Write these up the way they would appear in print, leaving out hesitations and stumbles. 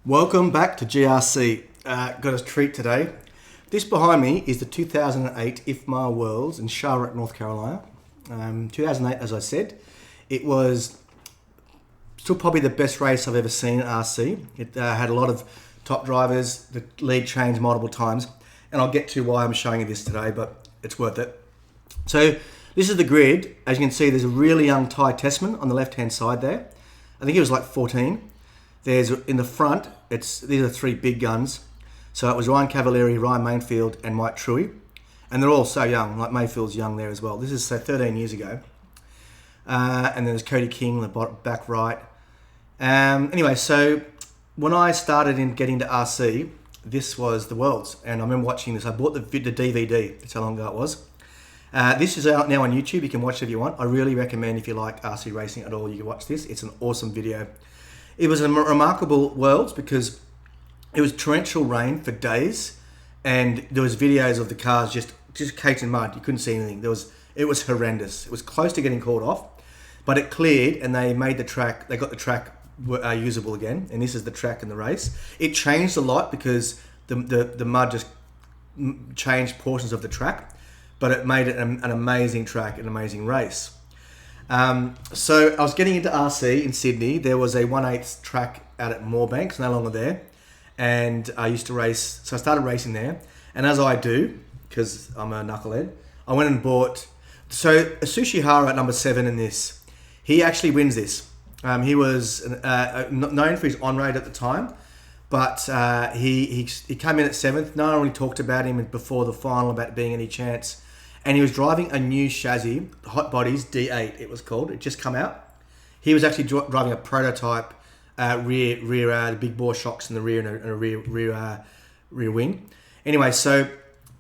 Welcome back to GRC. Got a treat today. This behind me is the 2008 IFMAR Worlds in Charlotte, North Carolina. 2008, as I said, it was still probably the best race I've ever seen at RC. It had a lot of top drivers. The lead changed multiple times, and I'll get to why I'm showing you this today, but it's worth it. So this is the grid. As you can see, there's a really young Ty Tessman on the left-hand side there. I think he was like 14. There's in the front, these are three big guns. So it was Ryan Cavalieri, Ryan Mainfield, and Mike Truey. And they're all so young, like Mayfield's young there as well. This is 13 years ago. And then there's Cody King on the back right. Anyway, so when I started in getting to RC, this was the Worlds. And I remember watching this. I bought the DVD. That's how long ago it was. This is out now on YouTube. You can watch it if you want. I really recommend if you like RC racing at all, you can watch this. It's an awesome video. It was a remarkable Worlds because it was torrential rain for days, and there was videos of the cars just caked in mud. You couldn't see anything. It was horrendous. It was close to getting called off, but it cleared, and they made the track. They got the track usable again, and this is the track in the race. It changed a lot because the mud just changed portions of the track, but it made it an amazing track, an amazing race. So I was getting into RC in Sydney. There was a 1/8 track out at Moorebank, no longer there. And I used to race, so I started racing there. And as I do, because I'm a knucklehead, I went and bought, so Atsushi Hara at number 7 in this, he actually wins this. He was known for his on rate at the time, but he came in at 7th. No one really talked about him before the final about being any chance. And he was driving a new chassis, HotBodies D8 it was called. It just come out. He was actually driving a prototype rear big bore shocks in the rear and a rear wing. Anyway, so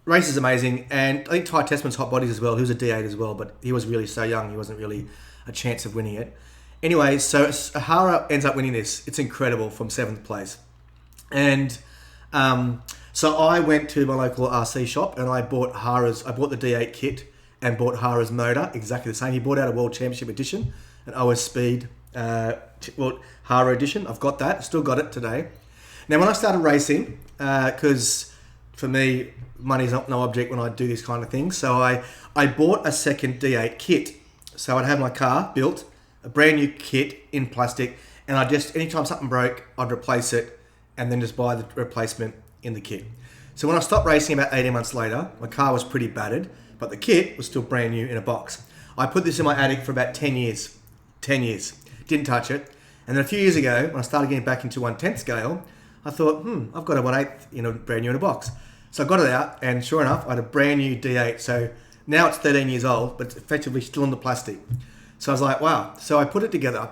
race is amazing. And I think Ty Tessman's HotBodies as well. He was a D8 as well, but he was really so young. He wasn't really a chance of winning it. Anyway, so Hara ends up winning this. It's incredible from 7th place. And so I went to my local RC shop and I bought the D8 kit and bought Hara's motor, exactly the same. He bought out a World Championship edition, an OS Speed Hara edition. I've got that, still got it today. Now when I started racing, because for me, money's no object when I do this kind of thing, so I bought a second D8 kit. So I'd have my car built, a brand new kit in plastic, and anytime something broke, I'd replace it and then just buy the replacement in the kit. So when I stopped racing about 18 months later, my car was pretty battered, but the kit was still brand new in a box. I put this in my attic for about 10 years. 10 years. Didn't touch it. And then a few years ago, when I started getting back into 1/10 scale, I thought, I've got a 1/8, brand new in a box. So I got it out, and sure enough, I had a brand new D8. So now it's 13 years old, but it's effectively still in the plastic. So I was like, wow. So I put it together,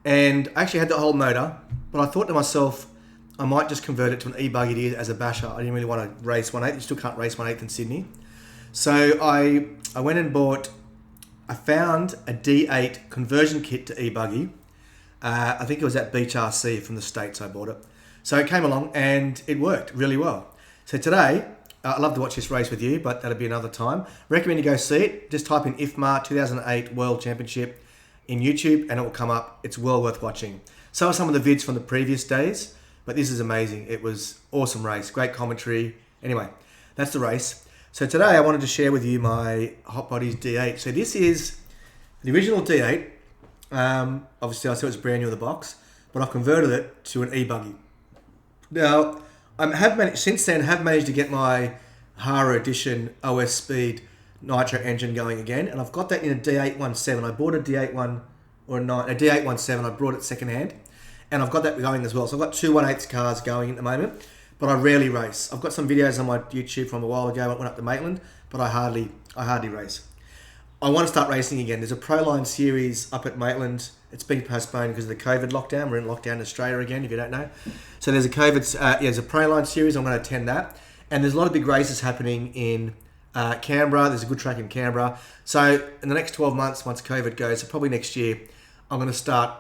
and I actually had the whole motor, but I thought to myself, I might just convert it to an eBuggy as a basher. I didn't really want to race 1/8. You still can't race 1/8 in Sydney. So I went and I found a D8 conversion kit to eBuggy. I think it was at Beach RC from the States I bought it. So it came along and it worked really well. So today, I'd love to watch this race with you, but that'll be another time. Recommend you go see it. Just type in IFMAR 2008 World Championship in YouTube and it will come up. It's well worth watching. So are some of the vids from the previous days. But this is amazing. It was awesome race. Great commentary. Anyway, that's the race. So today I wanted to share with you my HotBodies D8. So this is the original D8. Obviously I said it's brand new in the box, but I've converted it to an eBuggy. Now, since then have managed to get my Hara edition OS Speed Nitro engine going again, and I've got that in a D817. I bought a D817. I brought it secondhand. And I've got that going as well. So I've got two 1/8 cars going at the moment, but I rarely race. I've got some videos on my YouTube from a while ago. I went up to Maitland, but I hardly race. I want to start racing again. There's a Proline series up at Maitland. It's been postponed because of the COVID lockdown. We're in lockdown in Australia again, if you don't know. So there's a there's a Proline series. I'm going to attend that. And there's a lot of big races happening in Canberra. There's a good track in Canberra. So in the next 12 months, once COVID goes, so probably next year, I'm going to start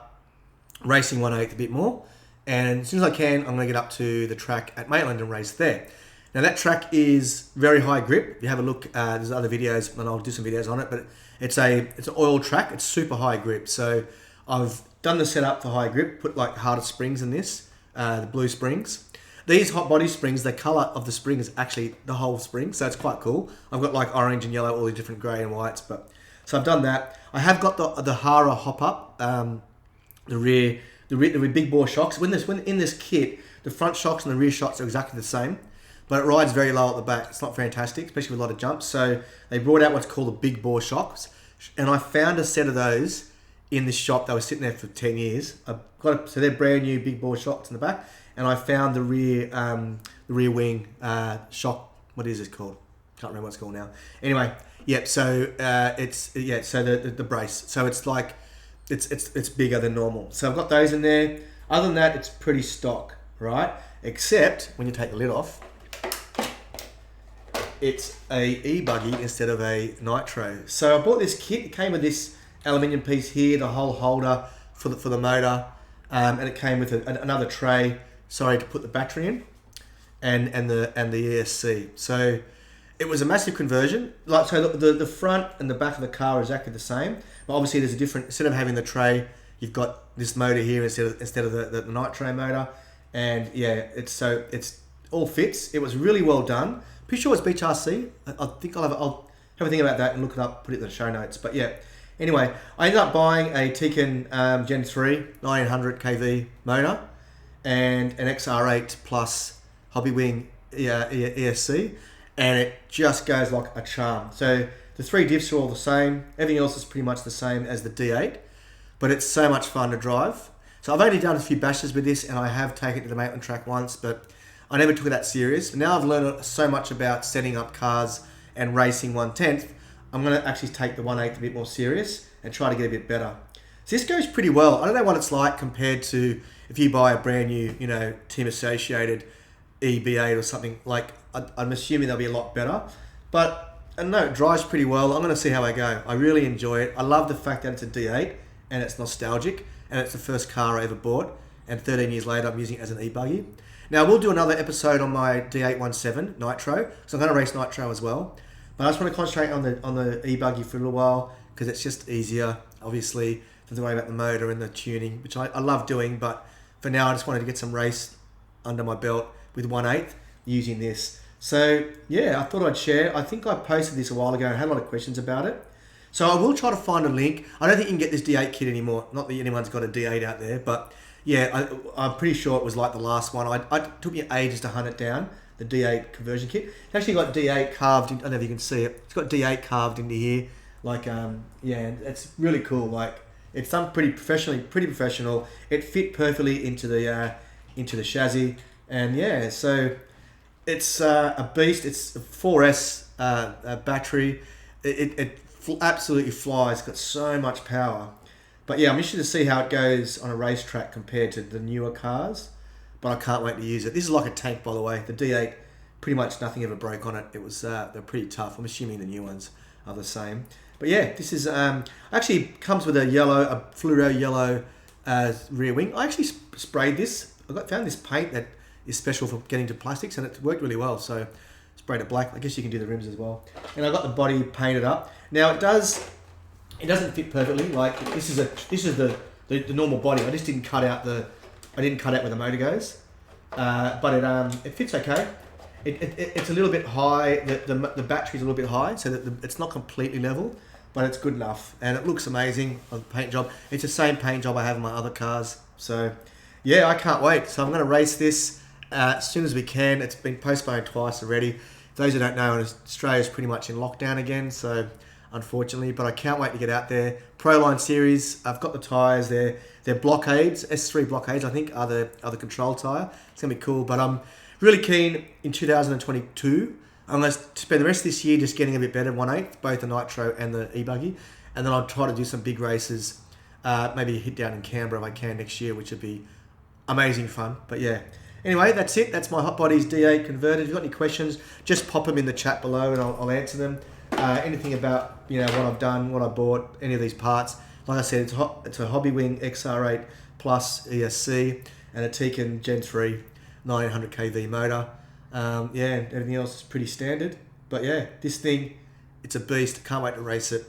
racing 1/8 a bit more, and as soon as I can, I'm going to get up to the track at Maitland and race there. Now that track is very high grip. If you have a look, there's other videos, and I'll do some videos on it, but it's an oil track. It's super high grip. So I've done the setup for high grip, put like harder springs in this, the blue springs. These HotBodies springs, the colour of the spring is actually the whole spring, so it's quite cool. I've got like orange and yellow, all the different grey and whites, but so I've done that. I have got the Hara hop up, the big bore shocks. When in this kit, the front shocks and the rear shocks are exactly the same, but it rides very low at the back. It's not fantastic, especially with a lot of jumps. So they brought out what's called the big bore shocks, and I found a set of those in this shop. They were sitting there for 10 years. So they're brand new big bore shocks in the back. And I found the rear wing shock. What is it called? Can't remember what it's called now. Anyway, yep. So So the brace. So it's like it's bigger than normal. So I've got those in there. Other than that, it's pretty stock, right? Except when you take the lid off, it's a eBuggy instead of a nitro. So I bought this kit. It came with this aluminium piece here, the whole holder for the motor, and it came with another tray. Sorry, to put the battery in, and the ESC. So it was a massive conversion. Like, so the front and the back of the car are exactly the same, but obviously there's a different. Instead of having the tray, you've got this motor here instead of the nitro motor, and yeah, it's all fits. It was really well done. Pretty sure it's Beach RC. I think I'll have a think about that and look it up, put it in the show notes. But yeah, anyway, I ended up buying a Tiken Gen 3 900 kV motor and an XR8 plus Hobby Wing ESC, and it just goes like a charm. So the three diffs are all the same. Everything else is pretty much the same as the D8, but it's so much fun to drive. So I've only done a few bashes with this, and I have taken it to the Maitland track once, but I never took it that serious. But now I've learned so much about setting up cars and racing 1/10. I'm going to actually take the 1/8 a bit more serious and try to get a bit better. So this goes pretty well. I don't know what it's like compared to if you buy a brand new, Team Associated EB8 or something. Like, I'm assuming they'll be a lot better. But I don't know, it drives pretty well. I'm going to see how I go. I really enjoy it. I love the fact that it's a D8 and it's nostalgic, and it's the first car I ever bought. And 13 years later, I'm using it as an eBuggy. Now, we'll do another episode on my D817 Nitro, so I'm going to race Nitro as well. But I just want to concentrate on the eBuggy for a little while, because it's just easier, obviously, to worry about the motor and the tuning, which I love doing. But for now, I just wanted to get some race under my belt with 1/8 using this. So yeah, I thought I'd share. I think I posted this a while ago and had a lot of questions about it. So I will try to find a link. I don't think you can get this D8 kit anymore. Not that anyone's got a D8 out there, but yeah, I'm pretty sure it was like the last one. It took me ages to hunt it down, the D8 conversion kit. It's actually got D8 carved in, I don't know if you can see it. It's got D8 carved into here. Like, yeah, it's really cool. Like, it's done pretty professional. It fit perfectly into the chassis. And yeah, so it's a beast. It's a 4S battery. It absolutely flies. It's got so much power. But yeah, I'm interested to see how it goes on a racetrack compared to the newer cars. But I can't wait to use it. This is like a tank, by the way. The D8, pretty much nothing ever broke on it. It was they're pretty tough. I'm assuming the new ones are the same. But yeah, this is actually comes with a fluoro yellow rear wing. I actually sprayed this. Found this paint that is special for getting to plastics, and it worked really well. So sprayed it black. I guess you can do the rims as well. And I got the body painted up. Now it doesn't fit perfectly. Like, this is the normal body. I just didn't cut out where the motor goes, but it fits okay. It's a little bit high. The battery's a little bit high, so that it's not completely level, but it's good enough, and it looks amazing on the paint job. It's the same paint job I have in my other cars. So yeah, I can't wait. So I'm going to race this as soon as we can. It's been postponed twice already. For those who don't know, Australia's pretty much in lockdown again, so unfortunately, but I can't wait to get out there. Proline series, I've got the tyres there. They're blockades, S3 blockades, I think, are the control tyre. It's going to be cool, but I'm really keen in 2022. I'm going to spend the rest of this year just getting a bit better, 1/8, both the Nitro and the eBuggy, and then I'll try to do some big races, maybe hit down in Canberra if I can next year, which would be amazing fun. But yeah, anyway, that's it. That's my HotBodies D8 converted. If you've got any questions, just pop them in the chat below and I'll answer them. Anything about what I've done, what I bought, any of these parts. Like I said, it's a Hobby Wing XR8 Plus ESC and a Tiken Gen 3 900 kV motor. Yeah, everything else is pretty standard. But yeah, this thing, it's a beast. Can't wait to race it.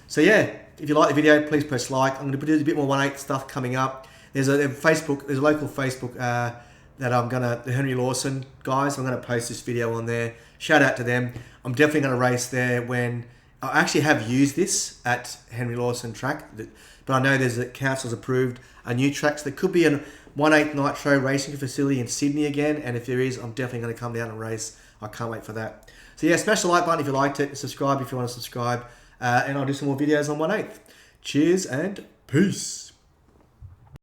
So yeah, if you like the video, please press like. I'm going to do a bit more 1/8 stuff coming up. There's a local Facebook that the Henry Lawson guys, I'm gonna post this video on there. Shout out to them. I'm definitely gonna race there when I actually have used this at Henry Lawson track, but I know there's a council's approved a new track, so there could be a 1/8 Nitro racing facility in Sydney again, and if there is, I'm definitely gonna come down and race. I can't wait for that. So yeah, smash the like button if you liked it, and subscribe if you want to subscribe, and I'll do some more videos on 1/8. Cheers and peace.